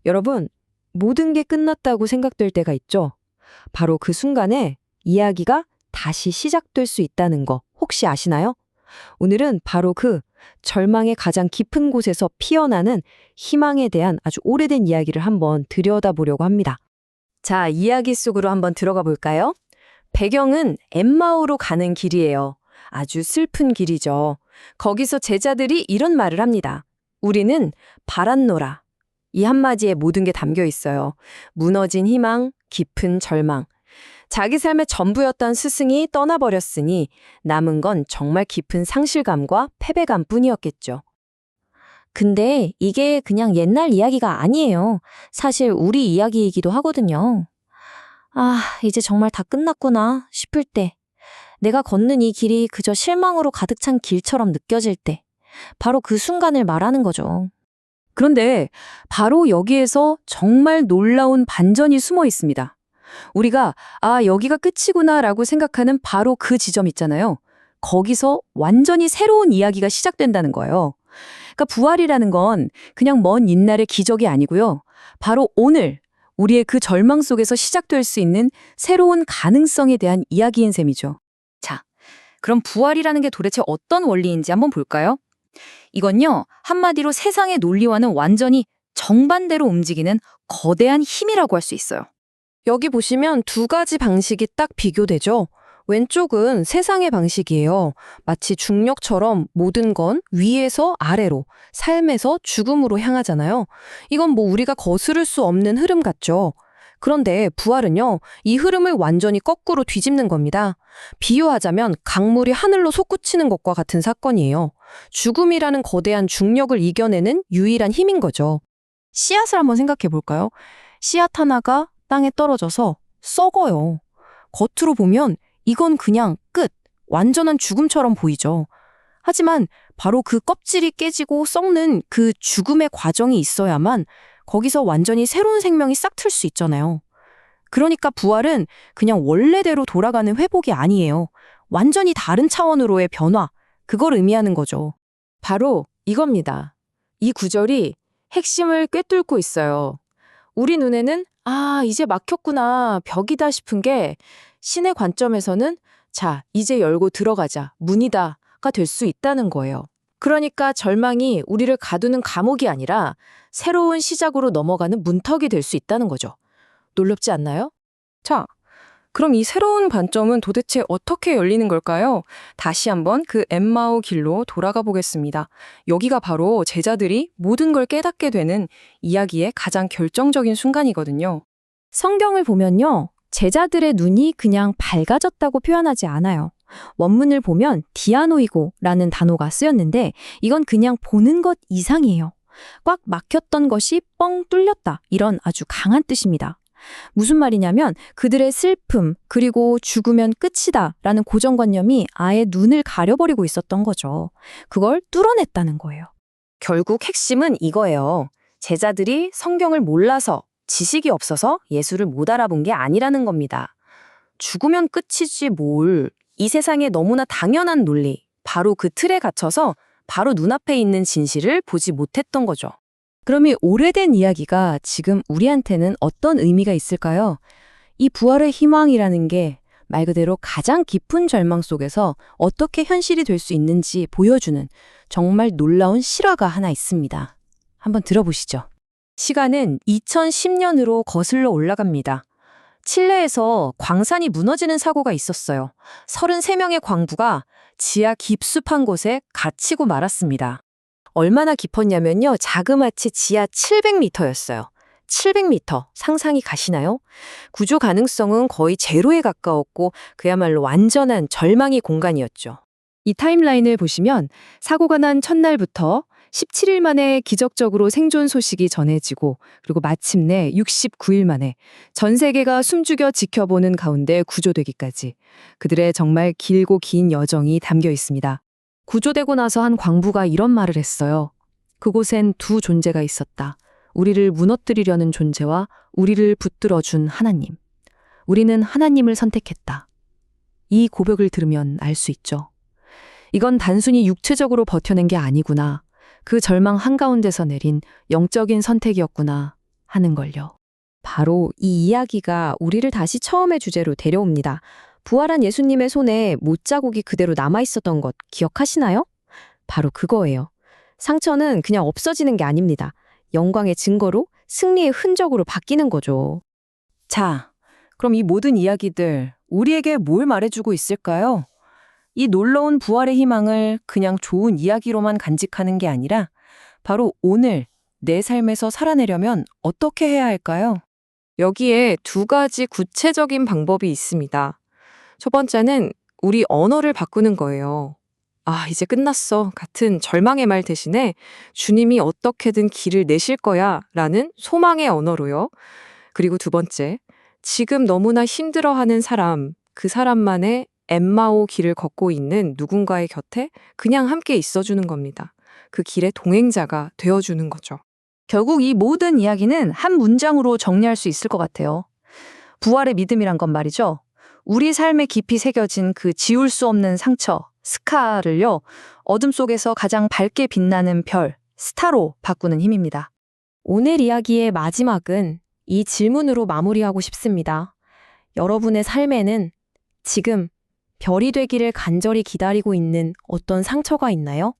여러분, 모든 게 끝났다고 생각될 때가 있죠? 바로 그 순간에 이야기가 다시 시작될 수 있다는 거 혹시 아시나요? 오늘은 바로 그 절망의 가장 깊은 곳에서 피어나는 희망에 대한 아주 오래된 이야기를 한번 들여다보려고 합니다. 자, 이야기 속으로 한번 들어가 볼까요? 배경은 엠마오로 가는 길이에요. 아주 슬픈 길이죠. 거기서 제자들이 이런 말을 합니다. 우리는 바랐노라. 이 한마디에 모든 게 담겨 있어요. 무너진 희망, 깊은 절망. 자기 삶의 전부였던 스승이 떠나버렸으니 남은 건 정말 깊은 상실감과 패배감 뿐이었겠죠. 근데 이게 그냥 옛날 이야기가 아니에요. 사실 우리 이야기이기도 하거든요. 아, 이제 정말 다 끝났구나 싶을 때, 내가 걷는 이 길이 그저 실망으로 가득 찬 길처럼 느껴질 때, 바로 그 순간을 말하는 거죠. 그런데 바로 여기에서 정말 놀라운 반전이 숨어 있습니다. 우리가 여기가 끝이구나라고 생각하는 바로 그 지점 있잖아요. 거기서 완전히 새로운 이야기가 시작된다는 거예요. 그러니까 부활이라는 건 그냥 먼 옛날의 기적이 아니고요. 바로 오늘 우리의 그 절망 속에서 시작될 수 있는 새로운 가능성에 대한 이야기인 셈이죠. 자, 그럼 부활이라는 게 도대체 어떤 원리인지 한번 볼까요? 이건요, 한마디로 세상의 논리와는 완전히 정반대로 움직이는 거대한 힘이라고 할 수 있어요. 여기 보시면 두 가지 방식이 딱 비교되죠. 왼쪽은 세상의 방식이에요. 마치 중력처럼 모든 건 위에서 아래로, 삶에서 죽음으로 향하잖아요. 이건 우리가 거스를 수 없는 흐름 같죠. 그런데 부활은요, 이 흐름을 완전히 거꾸로 뒤집는 겁니다. 비유하자면 강물이 하늘로 솟구치는 것과 같은 사건이에요. 죽음이라는 거대한 중력을 이겨내는 유일한 힘인 거죠. 씨앗을 한번 생각해 볼까요? 씨앗 하나가 땅에 떨어져서 썩어요. 겉으로 보면 이건 그냥 끝, 완전한 죽음처럼 보이죠. 하지만 바로 그 껍질이 깨지고 썩는 그 죽음의 과정이 있어야만 거기서 완전히 새로운 생명이 싹 틀 수 있잖아요. 그러니까 부활은 그냥 원래대로 돌아가는 회복이 아니에요. 완전히 다른 차원으로의 변화, 그걸 의미하는 거죠. 바로 이겁니다. 이 구절이 핵심을 꿰뚫고 있어요. 우리 눈에는 이제 막혔구나, 벽이다 싶은 게 신의 관점에서는 자, 이제 열고 들어가자, 문이다가 될 수 있다는 거예요. 그러니까 절망이 우리를 가두는 감옥이 아니라 새로운 시작으로 넘어가는 문턱이 될 수 있다는 거죠. 놀랍지 않나요? 자, 그럼 이 새로운 관점은 도대체 어떻게 열리는 걸까요? 다시 한번 그 엠마오 길로 돌아가 보겠습니다. 여기가 바로 제자들이 모든 걸 깨닫게 되는 이야기의 가장 결정적인 순간이거든요. 성경을 보면요, 제자들의 눈이 그냥 밝아졌다고 표현하지 않아요. 원문을 보면 디아노이고라는 단어가 쓰였는데 이건 그냥 보는 것 이상이에요. 꽉 막혔던 것이 뻥 뚫렸다, 이런 아주 강한 뜻입니다. 무슨 말이냐면 그들의 슬픔 그리고 죽으면 끝이다 라는 고정관념이 아예 눈을 가려버리고 있었던 거죠. 그걸 뚫어냈다는 거예요. 결국 핵심은 이거예요. 제자들이 성경을 몰라서, 지식이 없어서 예수를 못 알아본 게 아니라는 겁니다. 죽으면 끝이지 뭘. 이 세상에 너무나 당연한 논리, 바로 그 틀에 갇혀서 바로 눈앞에 있는 진실을 보지 못했던 거죠. 그럼 이 오래된 이야기가 지금 우리한테는 어떤 의미가 있을까요? 이 부활의 희망이라는 게 말 그대로 가장 깊은 절망 속에서 어떻게 현실이 될 수 있는지 보여주는 정말 놀라운 실화가 하나 있습니다. 한번 들어보시죠. 시간은 2010년으로 거슬러 올라갑니다. 칠레에서 광산이 무너지는 사고가 있었어요. 33명의 광부가 지하 깊숙한 곳에 갇히고 말았습니다. 얼마나 깊었냐면요, 자그마치 지하 700m였어요. 700m, 상상이 가시나요? 구조 가능성은 거의 제로에 가까웠고 그야말로 완전한 절망의 공간이었죠. 이 타임라인을 보시면 사고가 난 첫날부터 17일 만에 기적적으로 생존 소식이 전해지고 그리고 마침내 69일 만에 전 세계가 숨죽여 지켜보는 가운데 구조되기까지 그들의 정말 길고 긴 여정이 담겨 있습니다. 구조되고 나서 한 광부가 이런 말을 했어요. 그곳엔 두 존재가 있었다. 우리를 무너뜨리려는 존재와 우리를 붙들어준 하나님. 우리는 하나님을 선택했다. 이 고백을 들으면 알 수 있죠. 이건 단순히 육체적으로 버텨낸 게 아니구나. 그 절망 한가운데서 내린 영적인 선택이었구나. 하는 걸요. 바로 이 이야기가 우리를 다시 처음의 주제로 데려옵니다. 부활한 예수님의 손에 못자국이 그대로 남아있었던 것 기억하시나요? 바로 그거예요. 상처는 그냥 없어지는 게 아닙니다. 영광의 증거로 승리의 흔적으로 바뀌는 거죠. 자, 그럼 이 모든 이야기들 우리에게 뭘 말해주고 있을까요? 이 놀라운 부활의 희망을 그냥 좋은 이야기로만 간직하는 게 아니라 바로 오늘 내 삶에서 살아내려면 어떻게 해야 할까요? 여기에 두 가지 구체적인 방법이 있습니다. 첫 번째는 우리 언어를 바꾸는 거예요. 아, 이제 끝났어. 같은 절망의 말 대신에 주님이 어떻게든 길을 내실 거야 라는 소망의 언어로요. 그리고 두 번째, 지금 너무나 힘들어하는 사람, 그 사람만의 엠마오 길을 걷고 있는 누군가의 곁에 그냥 함께 있어주는 겁니다. 그 길의 동행자가 되어주는 거죠. 결국 이 모든 이야기는 한 문장으로 정리할 수 있을 것 같아요. 부활의 믿음이란 건 말이죠. 우리 삶에 깊이 새겨진 그 지울 수 없는 상처, 스카를요, 어둠 속에서 가장 밝게 빛나는 별, 스타로 바꾸는 힘입니다. 오늘 이야기의 마지막은 이 질문으로 마무리하고 싶습니다. 여러분의 삶에는 지금 별이 되기를 간절히 기다리고 있는 어떤 상처가 있나요?